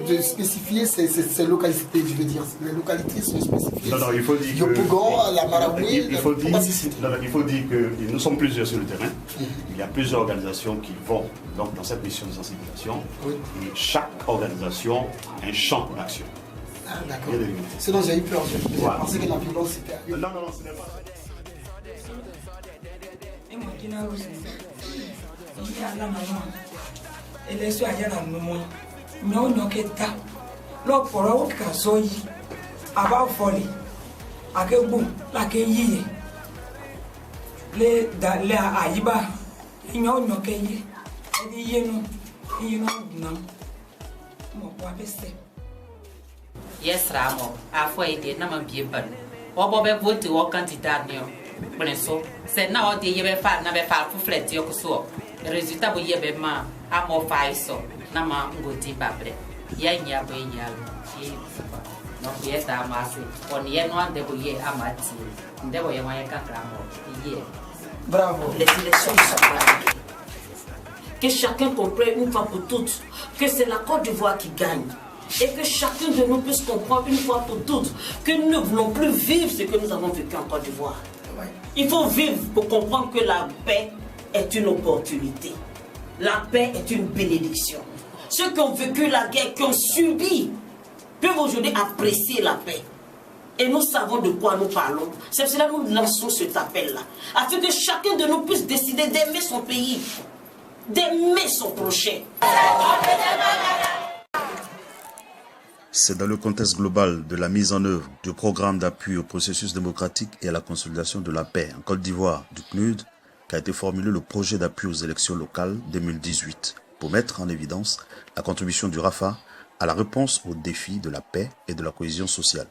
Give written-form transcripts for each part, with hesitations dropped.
De spécifier ces localités, je veux dire, les localités sont spécifiées. Non, il faut dire que Yopougon, la Maraboui, il faut dire que nous sommes plusieurs sur le terrain. Il y a plusieurs organisations qui vont donc dans cette mission de sensibilisation. Oui. Et chaque organisation a un champ d'action. Ah, d'accord. C'est dont j'ai eu peur. Je pensais que la violence était. Non, ce n'est pas. Eleso ayana numo nyo keta lo poro ka soyi aba foli akegbu la ke yi le da le ayiba nyo ke yi edi yenu na mo kwa bese yes ramo afo ide na ma bie ban obo be vote wo candidat ni o so c'est na o de ye be fa na be fa fu flet yo ko so résultat bo ye be ma amo fa iso na ma ngoti babre ya nya bo nya lo no ye ta ma se on ye no ande bo ye amati nde bo ye ma ye ka kramo ye bravo. Les élections sont planifiées. Que chacun comprenne une fois pour toutes que c'est la Côte d'Ivoire qui gagne. Et que chacun de nous puisse comprendre une fois pour toutes que nous ne voulons plus vivre ce que nous avons vécu en Côte d'Ivoire. Il faut vivre pour comprendre que la paix est une opportunité. La paix est une bénédiction. Ceux qui ont vécu la guerre, qui ont subi, peuvent aujourd'hui apprécier la paix. Et nous savons de quoi nous parlons. C'est pour cela que nous lançons cet appel-là. Afin que chacun de nous puisse décider d'aimer son pays, d'aimer son prochain. C'est dans le contexte global de la mise en œuvre du programme d'appui au processus démocratique et à la consolidation de la paix en Côte d'Ivoire du PNUD qu'a été formulé le projet d'appui aux élections locales 2018 pour mettre en évidence la contribution du RAFA à la réponse aux défis de la paix et de la cohésion sociale.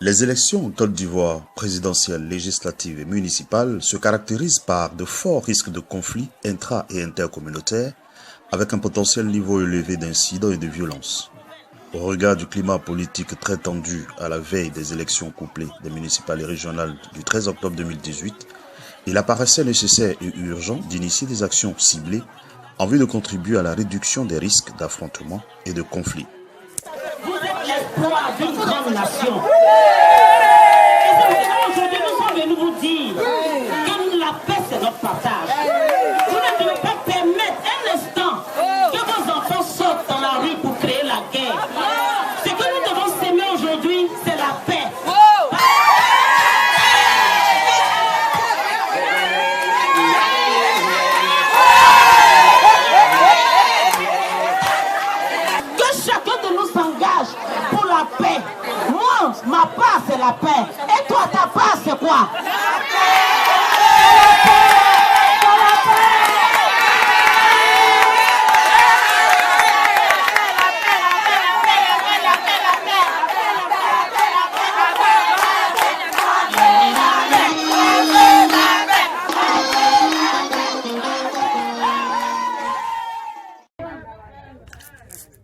Les élections en Côte d'Ivoire, présidentielles, législatives et municipales, se caractérisent par de forts risques de conflits intra- et intercommunautaires avec un potentiel niveau élevé d'incidents et de violences. Au regard du climat politique très tendu à la veille des élections couplées des municipales et régionales du 13 octobre 2018, il apparaissait nécessaire et urgent d'initier des actions ciblées en vue de contribuer à la réduction des risques d'affrontement et de conflits. Vous êtes l'espoir d'une grande nation. Et c'est pourquoi aujourd'hui nous sommes venus vous dire que la paix c'est notre partage. Vous ne devez pas permettre un instant que vos enfants sortent dans la rue pour créer la guerre. Ce que nous devons s'aimer aujourd'hui, c'est la paix. Que chacun de nous s'engage pour la paix. Moi, ma part, c'est la paix. Et toi, ta part, c'est quoi?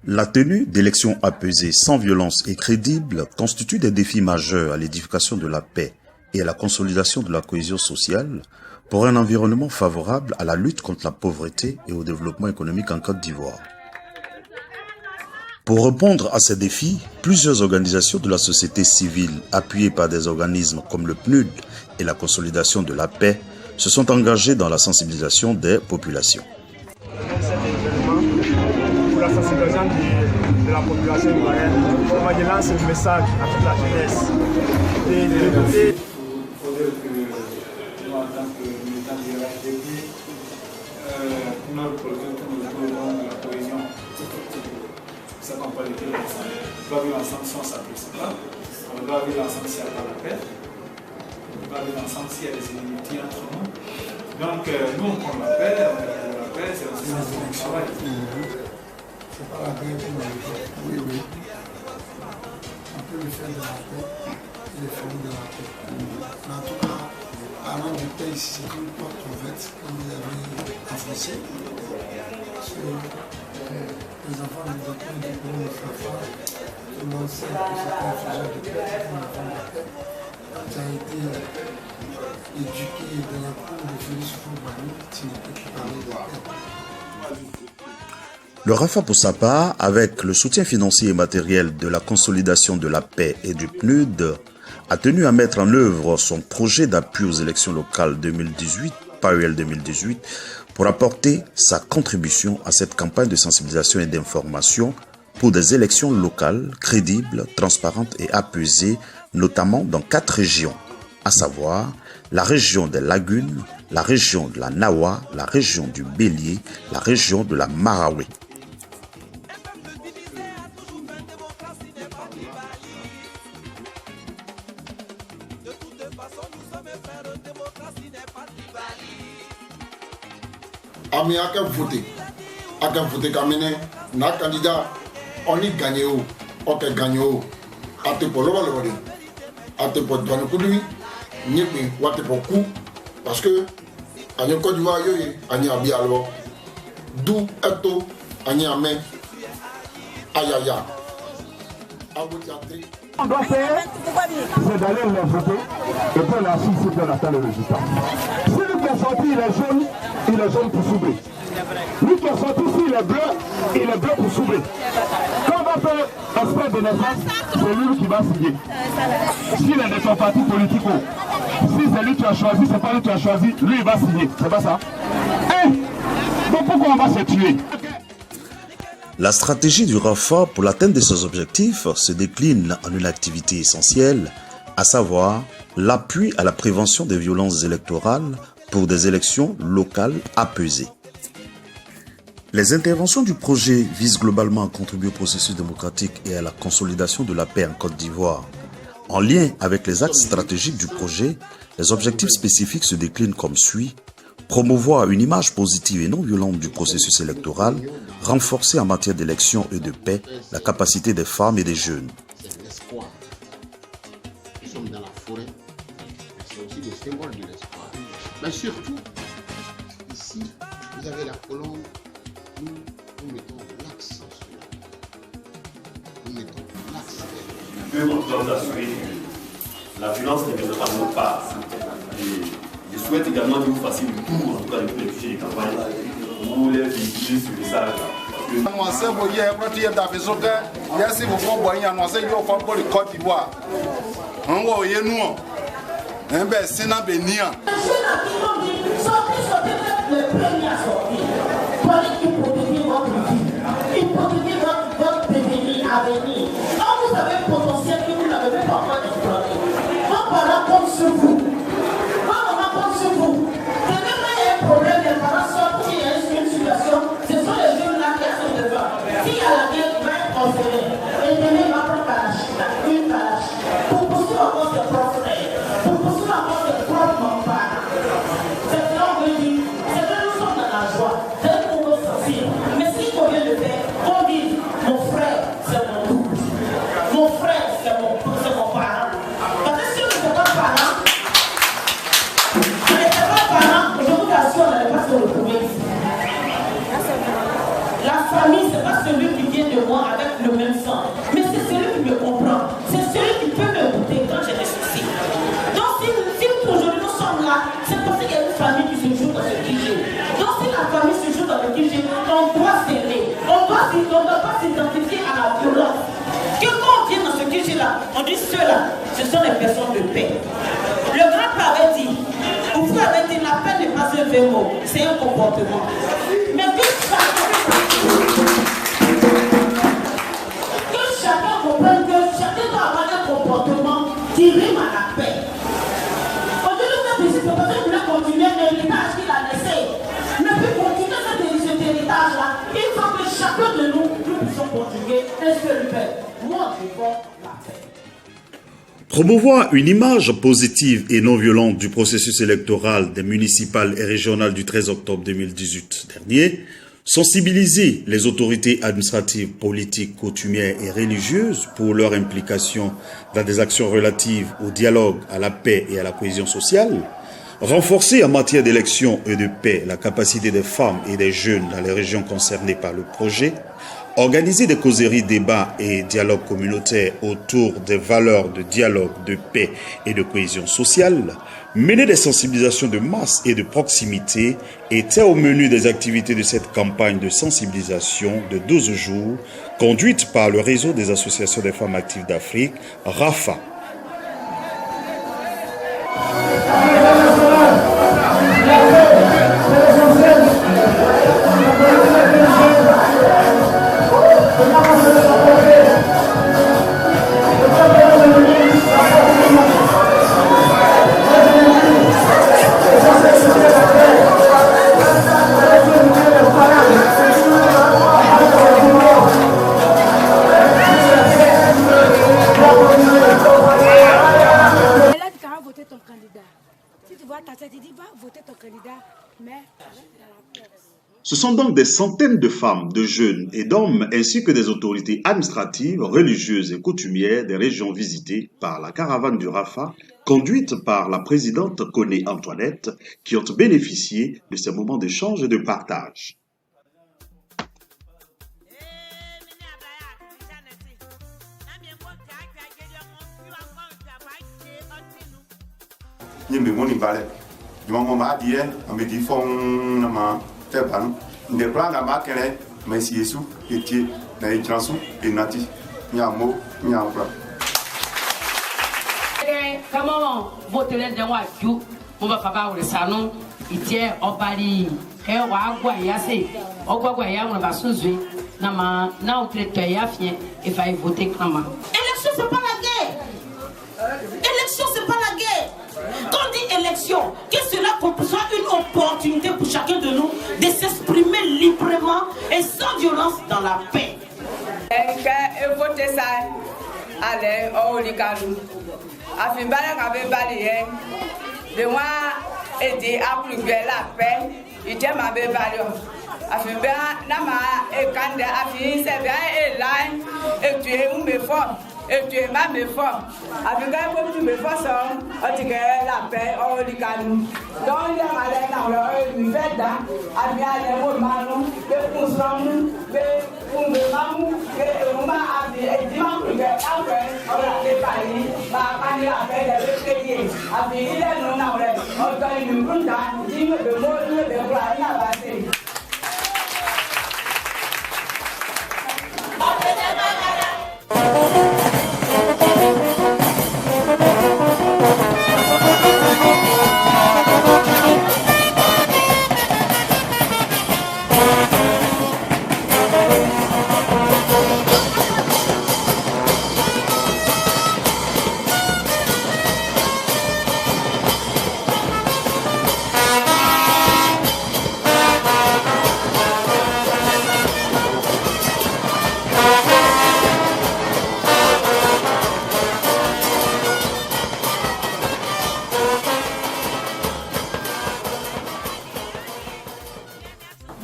La tenue d'élections apaisées, sans violence et crédibles constitue des défis majeurs à l'édification de la paix et à la consolidation de la cohésion sociale pour un environnement favorable à la lutte contre la pauvreté et au développement économique en Côte d'Ivoire. Pour répondre à ces défis, plusieurs organisations de la société civile, appuyées par des organismes comme le PNUD et la consolidation de la paix, se sont engagées dans la sensibilisation des populations. La sensibilisation de la population ivoirienne. Moi, je lance un message à toute la jeunesse. Et de l'autre côté, il faudrait que nous, en tant que militants du RHDP, notre projet tourne autour de la cohésion. C'est qu'on peut le dire. On doit vivre ensemble si on ne s'apprécie pas. On doit vivre ensemble s'il n'y a pas la paix. On doit vivre ensemble s'il y a des inimitiés entre nous. Donc, nous, on prend la paix, c'est aussi notre travail. C'est pas la paix pour nous. Oui, oui. le faire de la paix et les formes de la paix. Mais en tout cas, parlant de paix ici, c'est une porte ouverte, comme vous avez enfoncé. Les enfants nous apprennent de nous faire fort. Tout le monde sait que c'est un sujet de paix, c'est un enfant de paix. Tu as été éduqué dans la cour de Félix Houphouët-Boigny, tu ne peux plus parler de paix. Le RAFA, pour sa part, avec le soutien financier et matériel de la consolidation de la paix et du PNUD, a tenu à mettre en œuvre son projet d'appui aux élections locales 2018, PAUL 2018, pour apporter sa contribution à cette campagne de sensibilisation et d'information pour des élections locales crédibles, transparentes et apaisées, notamment dans 4 régions, à savoir la région des Lagunes, la région de la Nawa, la région du Bélier, la région de la Marawi. Ami a qu'à voter comme un candidat, on y gagne, on peut gagner, à te pour l'eau, à te pour donner coup de nuit, n'y a pas de coup, parce que, à une Côte d'Ivoire, il y a bien alors, d'où est-on, il y a main, aïe aïe aïe. On doit faire, c'est d'aller les voter et puis la suite, c'est qu'on attend le résultat. Si lui qui est sorti, il est jaune pour soubrer. Lui qui est sorti ici, il est bleu pour soubrer. Quand on va faire un sport de naissance, c'est lui qui va signer. S'il est de son parti politique, si c'est lui qui a choisi, c'est pas lui qui a choisi, lui il va signer. C'est pas ça? Donc pourquoi on va se tuer? La stratégie du RAFA pour l'atteinte de ses objectifs se décline en une activité essentielle, à savoir l'appui à la prévention des violences électorales pour des élections locales apaisées. Les interventions du projet visent globalement à contribuer au processus démocratique et à la consolidation de la paix en Côte d'Ivoire. En lien avec les axes stratégiques du projet, les objectifs spécifiques se déclinent comme suit: promouvoir une image positive et non violente du processus électoral, renforcer en matière d'élection et de paix la capacité des femmes et des jeunes. C'est l'espoir. Nous sommes dans la forêt, c'est aussi le symbole de l'espoir. Mais surtout, ici, vous avez la colombe, nous mettons l'accent sur la paix. Nous mettons l'accent. Nous pouvons assurer que la violence ne viendra pas de notre part. Je souhaite également que vous fassiez le tour, en tout cas de tous les fichiers de campagne, pour les véhiculer sur les salles. Annoncé pour hier, quand il y a des maisons, il y a si vous voyez annoncer qu'il y a pour le Côte d'Ivoire. On voit nous. Un ben c'est na bénia. Vous avez un potentiel que vous n'avez pas encore exploité. Vos parents comptent sur vous. Vos mamans comptent sur vous. Quand il y a un problème, les parents sortent, il y a une situation, ce sont les jeunes là qui sont devant. S'il y a la guerre, il va être enfermé. Et demain, il va prendre une calache. Pour poursuivre encore ses propres frères. Pour poursuivre encore ses propres parents. C'est ce qu'on veut dire. C'est que nous sommes dans la joie. C'est pour nous sortir. Mais s'il faut bien le faire, on dit, mon frère, c'est mon double. Mon frère, c'est mon parent. Parce que si on n'était pas parent, je vous assure, on n'allait pas se retrouver ici. La famille, ce n'est pas celui qui vient de moi avec le même sang, mais c'est celui qui me comprend. C'est celui qui peut m'écouter quand j'ai des soucis. Donc si aujourd'hui nous sommes là, c'est parce qu'il y a une famille qui se joue dans ce QG. Donc si la famille se joue dans le QG, on doit s'aimer. On ne doit pas s'identifier à la violence. Que quand on vient dans ce QG-là, on dit ceux-là, ce sont les personnes de paix. Le grand-père avait dit, vous avez dit, la paix n'est pas un verbe, c'est un comportement. Mais que chacun comprenne que chacun doit avoir un comportement qui rime à la paix. Aujourd'hui, nous sommes ici, peut-être que continuer l'héritage qu'il a laissé. Mais pour continuer cet héritage-là, il faut que chacun de nous puissions conjuguer un seul paix. Moi, je veux la paix. Promouvoir une image positive et non violente du processus électoral des municipales et régionales du 13 octobre 2018 dernier, Sensibiliser les autorités administratives, politiques, coutumières et religieuses pour leur implication dans des actions relatives au dialogue, à la paix et à la cohésion sociale. Renforcer en matière d'élection et de paix la capacité des femmes et des jeunes dans les régions concernées par le projet. Organiser des causeries, débats et dialogues communautaires autour des valeurs de dialogue, de paix et de cohésion sociale. Mener des sensibilisations de masse et de proximité étaient au menu des activités de cette campagne de sensibilisation de 12 jours conduite par le réseau des associations des femmes actives d'Afrique, RAFA. Ce sont donc des centaines de femmes, de jeunes et d'hommes ainsi que des autorités administratives, religieuses et coutumières des régions visitées par la caravane du Rafa, conduite par la présidente Koné Antoinette, qui ont bénéficié de ces moments d'échange et de partage. Comment voter les gens à Dieu? On va faire le salon, il tient au Paris. Et on va voir, il y a assez. On va voir, il y a un sous-joué. Non, il faut voter comment? Élection, c'est pas la guerre. Élection, c'est pas la guerre. Quand on dit élection, que cela soit une opportunité pour chacun de nous de s'exprimer librement et sans violence dans la paix. Et voter ça, allez, au Likalou. Afin de balayer, de moi aider à plus la paix, il tient ma belle valeur. Afin de nama et quand afin c'est bien et là et tu es un me fort et tu es ma me fort. Afin que tu me fasses tu gagnes la paix au Likalou. Donc il y a malin dans le fait là, afin de les moments que nous sommes pour me mamou que on va et dimanche que après on va les payer va payer la paix de payer. Afin il est non dans le on donne une grande dîme de mot de voir la base.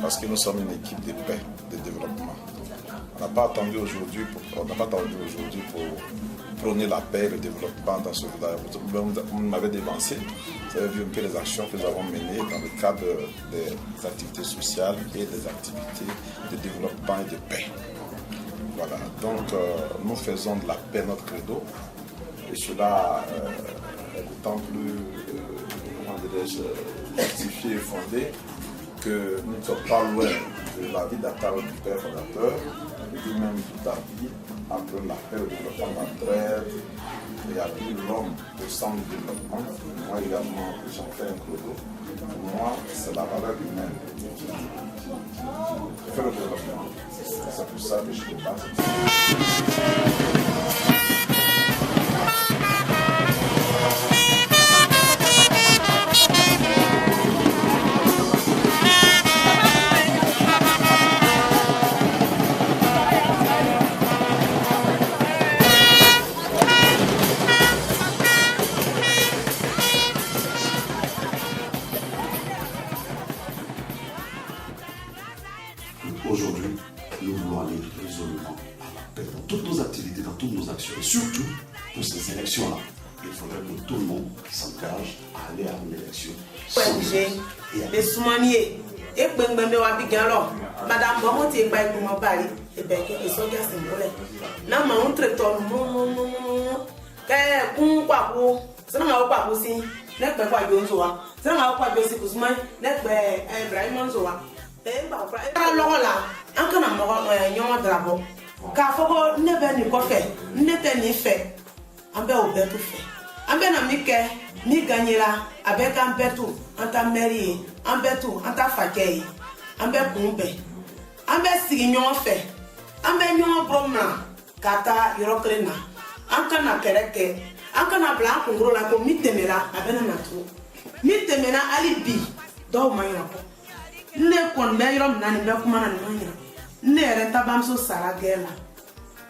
Parce que nous sommes une équipe de paix, de développement. On n'a pas attendu aujourd'hui pour prôner la paix et le développement dans ce village. Vous m'avez dévancé, vous avez vu un peu les actions que nous avons menées dans le cadre des activités sociales et des activités de développement et de paix. Voilà, donc nous faisons de la paix notre credo et cela est d'autant plus justifié et fondé que nous ne sommes pas loin de la vie d'Attara du Père fondateur, et puis même toute la vie entre la paix, le développement d'entraide, et avec l'homme au centre du développement. Moi également, j'en fais un credo. Pour moi, c'est la valeur humaine qui fait le développement. C'est pour ça que je ne peux pas. d'actions. Et surtout, pour ces élections-là, il faudrait que tout le monde s'engage à aller à une élection. Les soumaniers, et madame Bomote et Baïkouma Bali, et Beck et Sonia Simbole. Nama on traite non, c'est pas aussi, n'est pas Yozoa, c'est pas Yossikousman, n'est pas Ibrahim Zoa. Alors là, un canard, yon drabo, car for never ni coffee, n'était ni fait, un bel au bête fait. Un ben amike, mi gagnera avec un betou, un ta mairie, un betou, un ta fakei, un bel kumbe, un bel signon fait, un bel yon bromna, kata yorokrena, un cana kereke, un cana blanc pour gros la comme mitemera, à benanatou. Mitemena alibi, do mayako. Ne kon meillom nani bekumana nanya. Ne rentabamso saragela.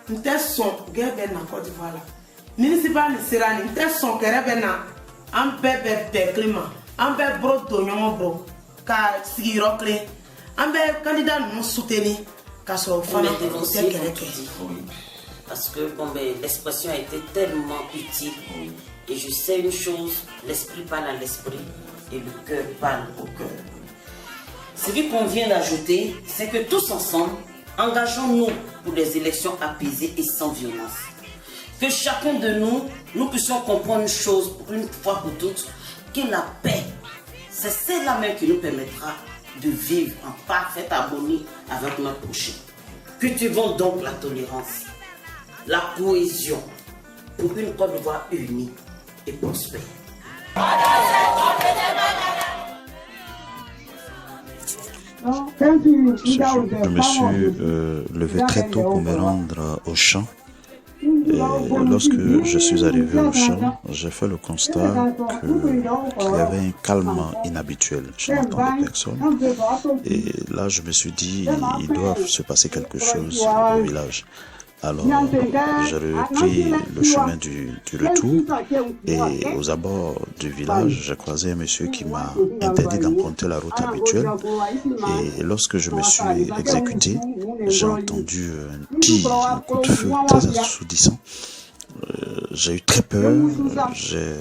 Nte son gebe na Côte d'Ivoire. Municipal Sirani, nte son kerebena. An bebe climat. An be bro do nyongo bro. Ka sigiro clé. An be candidat non soutenu. Ka so fana parce que bon, l'expression a été tellement utile. Et je sais une chose, l'esprit parle à l'esprit et le cœur parle au cœur. Ce qu'il convient d'ajouter, c'est que tous ensemble, engageons-nous pour des élections apaisées et sans violence. Que chacun de nous puissions comprendre une chose, une fois pour toutes, que la paix, c'est celle-là même qui nous permettra de vivre en parfaite harmonie avec notre prochain. Cultivons donc la tolérance, la cohésion pour une Côte d'Ivoire unie et prospère. Je me suis levé très tôt pour me rendre au champ. Et lorsque je suis arrivé au champ, j'ai fait le constat qu'il y avait un calme inhabituel. Je n'entendais personne. Et là, je me suis dit, il doit se passer quelque chose au village. Alors, j'ai repris le chemin du retour et aux abords du village, j'ai croisé un monsieur qui m'a interdit d'emprunter la route habituelle. Et lorsque je me suis exécuté, j'ai entendu un tir, un coup de feu très assourdissant. J'ai eu très peur, j'ai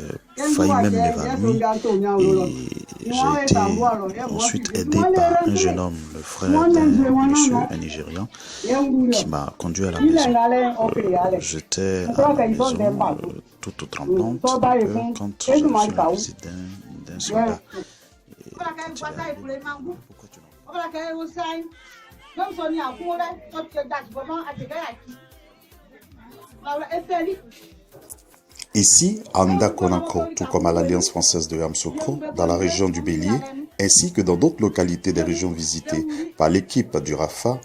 failli même m'évanouir et j'ai été ensuite aidé par un jeune homme, le frère d'un monsieur, un Nigérian, qui m'a conduit à la maison. J'étais à la maison toute tremblante de peur quand j'ai reçu la visite d'un soldat. Et quand il est arrivé, pourquoi tu Ici, à Ndakonako, tout comme à l'Alliance française de Yamoussoukro, dans la région du Bélier, ainsi que dans d'autres localités des régions visitées par l'équipe du RAFA,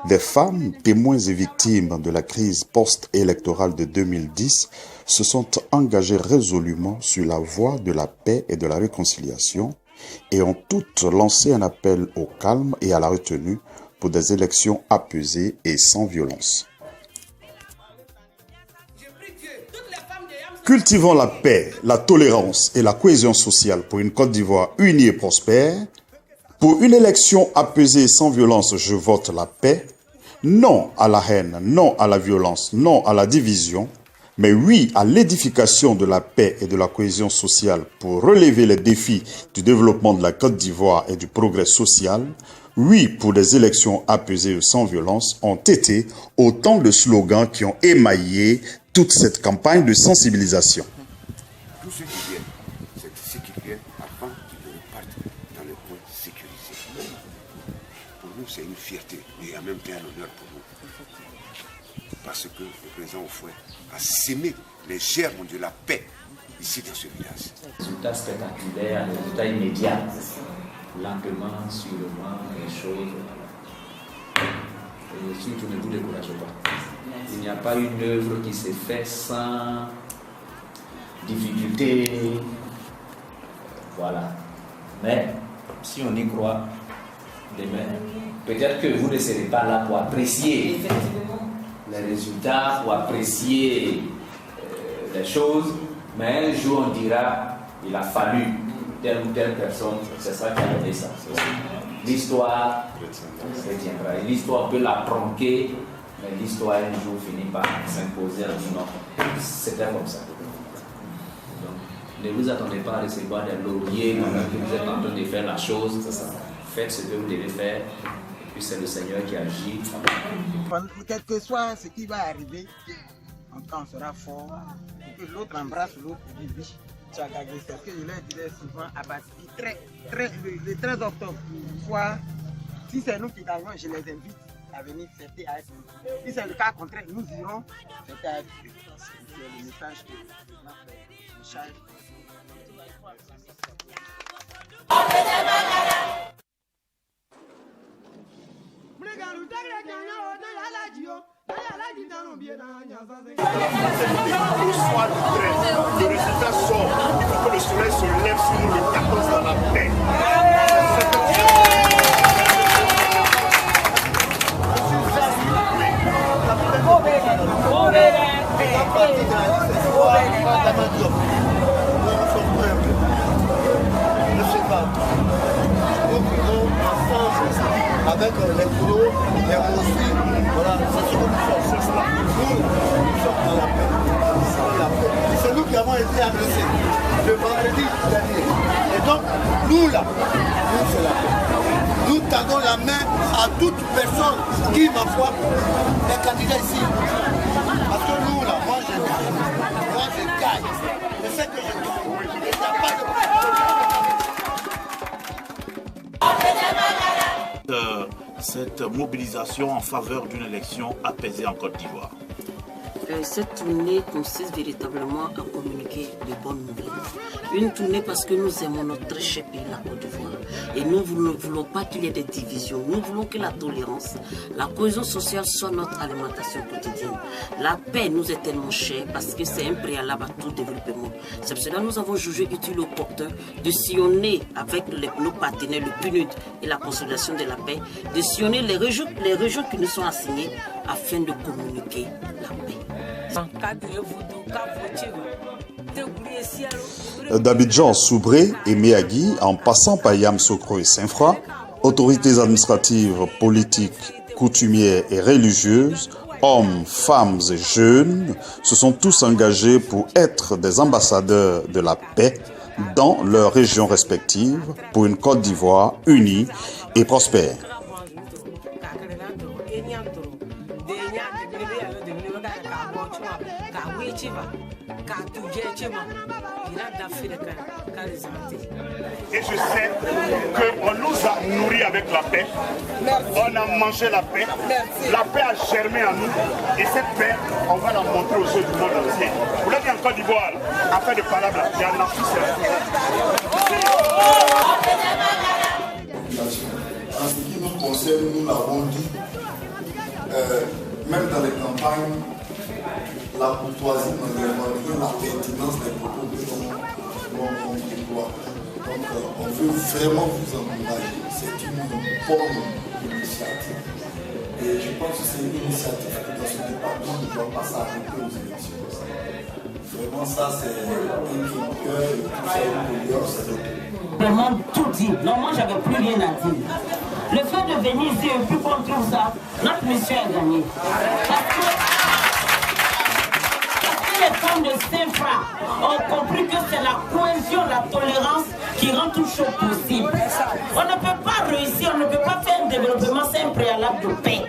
des femmes, témoins et victimes de la crise post-électorale de 2010 se sont engagées résolument sur la voie de la paix et de la réconciliation et ont toutes lancé un appel au calme et à la retenue pour des élections apaisées et sans violence. Cultivons la paix, la tolérance et la cohésion sociale pour une Côte d'Ivoire unie et prospère. Pour une élection apaisée et sans violence, je vote la paix. Non à la haine, non à la violence, non à la division, mais oui à l'édification de la paix et de la cohésion sociale pour relever les défis du développement de la Côte d'Ivoire et du progrès social. Oui pour des élections apaisées et sans violence ont été autant de slogans qui ont émaillé toute cette campagne de sensibilisation. Tous ceux qui viennent, c'est ceux qui viennent avant qu'ils repartent dans le coin sécurisé. Pour nous, c'est une fierté, mais en même temps un honneur pour nous. Parce que le président Houphouët a sémé les germes de la paix ici dans ce village. Résultat spectaculaire, résultat immédiat. Lentement, sûrement, les choses. Et surtout, ne vous découragez pas. Il n'y a pas une œuvre qui s'est faite sans difficulté. Voilà. Mais si on y croit, demain, peut-être que vous ne serez pas là pour apprécier les résultats, pour apprécier les choses, mais un jour on dira il a fallu telle ou telle personne, c'est ça qui a donné ça. L'histoire retiendra. Et l'histoire peut la tronquer Mais l'histoire un jour finit par s'imposer en disant non, c'est pas comme ça. Donc, ne vous attendez pas à recevoir des lauriers pendant que vous êtes en train de faire la chose. Faites ce que vous devez faire. Et puis c'est le Seigneur qui agit. Quel que soit ce qui va arriver, en tout cas on sera fort. Et que l'autre embrasse l'autre et dit oui, tu as gagné. C'est ce que je leur disais souvent à Bastille. Le 13 octobre, soit, si c'est nous qui gagnons, je les invite à venir fêter avec nous. Si c'est le cas contraire, nous irons fêter avec eux. C'est le message que le message. Le soir du 13, le résultat sort. Il faut que le soleil se lève sur nous le 14 dans la paix. Avec les boulots, les aussi, voilà, c'est ce que nous sommes. Nous sommes dans la paix. C'est nous qui avons été agressés le vendredi dernier. Et donc, nous là, nous c'est la paix. Nous tendons la main à toute personne qui, ma foi, est candidat ici. Parce que nous là, moi je gagne. Je sais que je gagne. Il n'y a pas de cette mobilisation en faveur d'une élection apaisée en Côte d'Ivoire? Cette tournée consiste véritablement à communiquer de bonnes nouvelles. Une tournée parce que nous aimons notre très cher pays, la Côte d'Ivoire. Et nous ne voulons pas qu'il y ait des divisions. Nous voulons que la tolérance, la cohésion sociale soit notre alimentation quotidienne. La paix nous est tellement chère parce que c'est un préalable à tout développement. C'est pour cela que nous avons jugé utile opportun de sillonner avec nos partenaires, le PNUD et la consolidation de la paix, de sillonner les régions qui nous sont assignées afin de communiquer la paix. D'Abidjan, Soubré et Méagui, en passant par Yamoussoukro et Saint-Froid, autorités administratives, politiques, coutumières et religieuses, hommes, femmes et jeunes, se sont tous engagés pour être des ambassadeurs de la paix dans leurs régions respectives pour une Côte d'Ivoire unie et prospère. Et je sais qu'on nous a nourris avec la paix. On a mangé la paix. La paix a germé en nous. Et cette paix, on va la montrer aux autres du monde entier. Vous l'avez en Côte d'Ivoire, affaire de parole, il y en a tous. En ce qui nous concerne, nous l'avons dit, même dans les campagnes, la courtoisie nous demande la pertinence des propos que l'on déploie. Donc on veut vraiment vous encourager. C'est une bonne initiative. Et je pense que c'est une initiative qui dans ce département ne doit pas s'arrêter aux élections. Vraiment ça c'est un cri de cœur et tout ça c'est vraiment tout dit. Non, moi j'avais plus rien à dire. Le fait de venir ici et puis qu'on trouve ça, notre mission est gagnée. Parce que les femmes de Saint-Fra ont compris que c'est la cohésion, la tolérance qui rend tout chose possible. On ne peut pas réussir, on ne peut pas faire un développement sans un préalable de paix.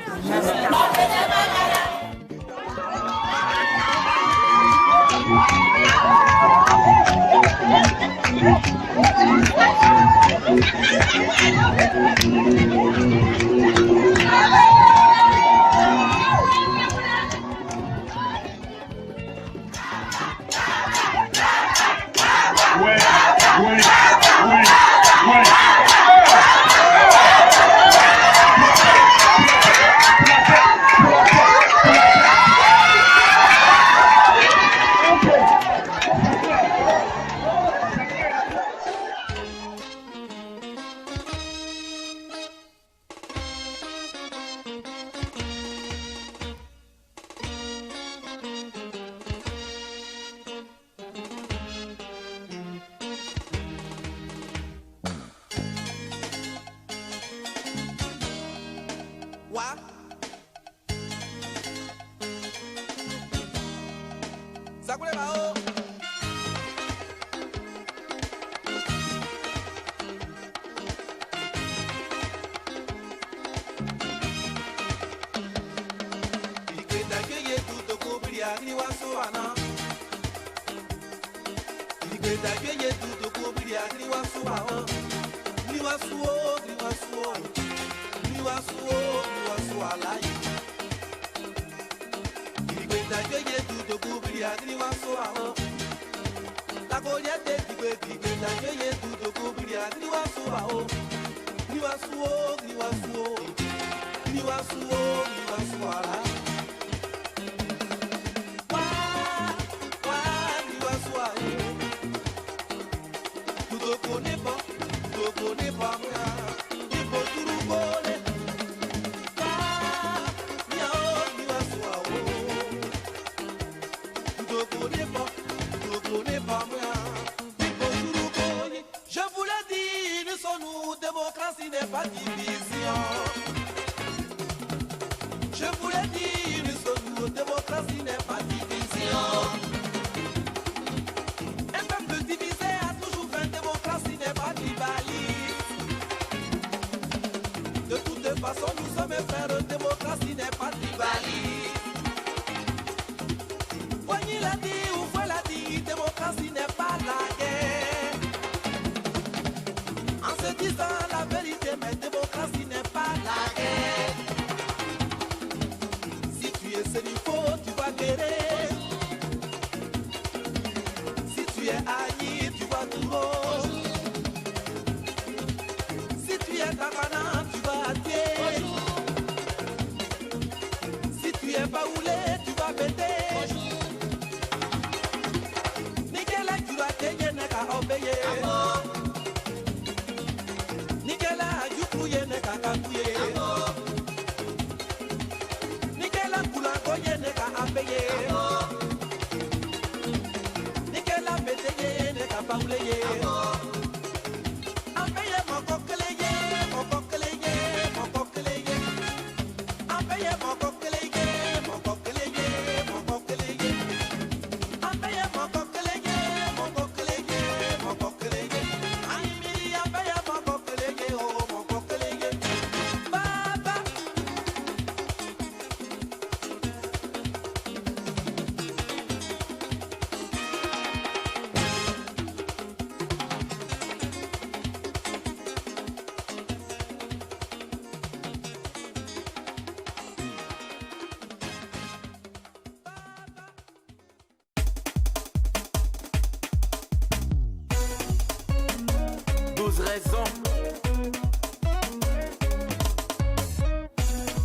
Raison.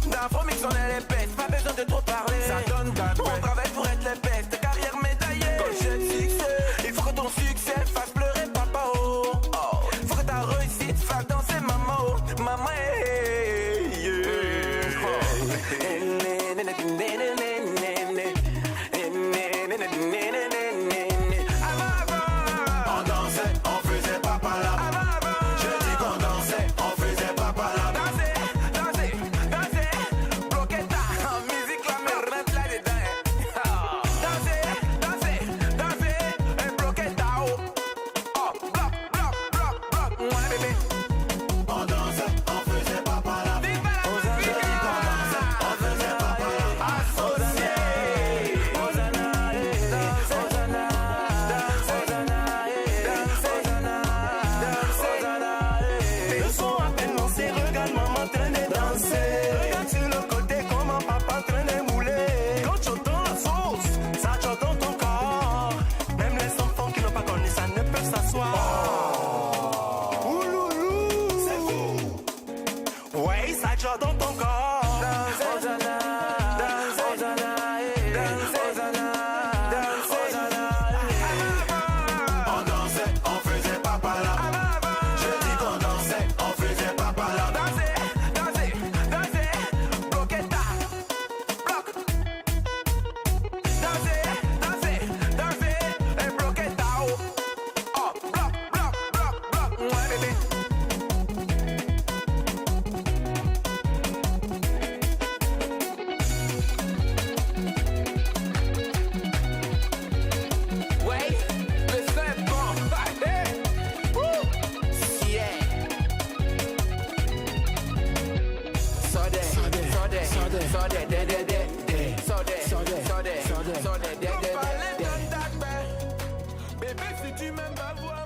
D'infomix on est les pètes, pas besoin de trop parler. Ça donne qu'à on travaille pour être les pètes, carrière médaillée. Quand j'ai le succès, il faut que ton succès fasse pleurer papa oh. Faut que ta réussite fasse danser maman oh. Maman On dansait, on faisait papa là. Je dis qu'on dansait, on faisait papa là. Danser, bloquer ta musique la me rentre là dedans. même pas voir.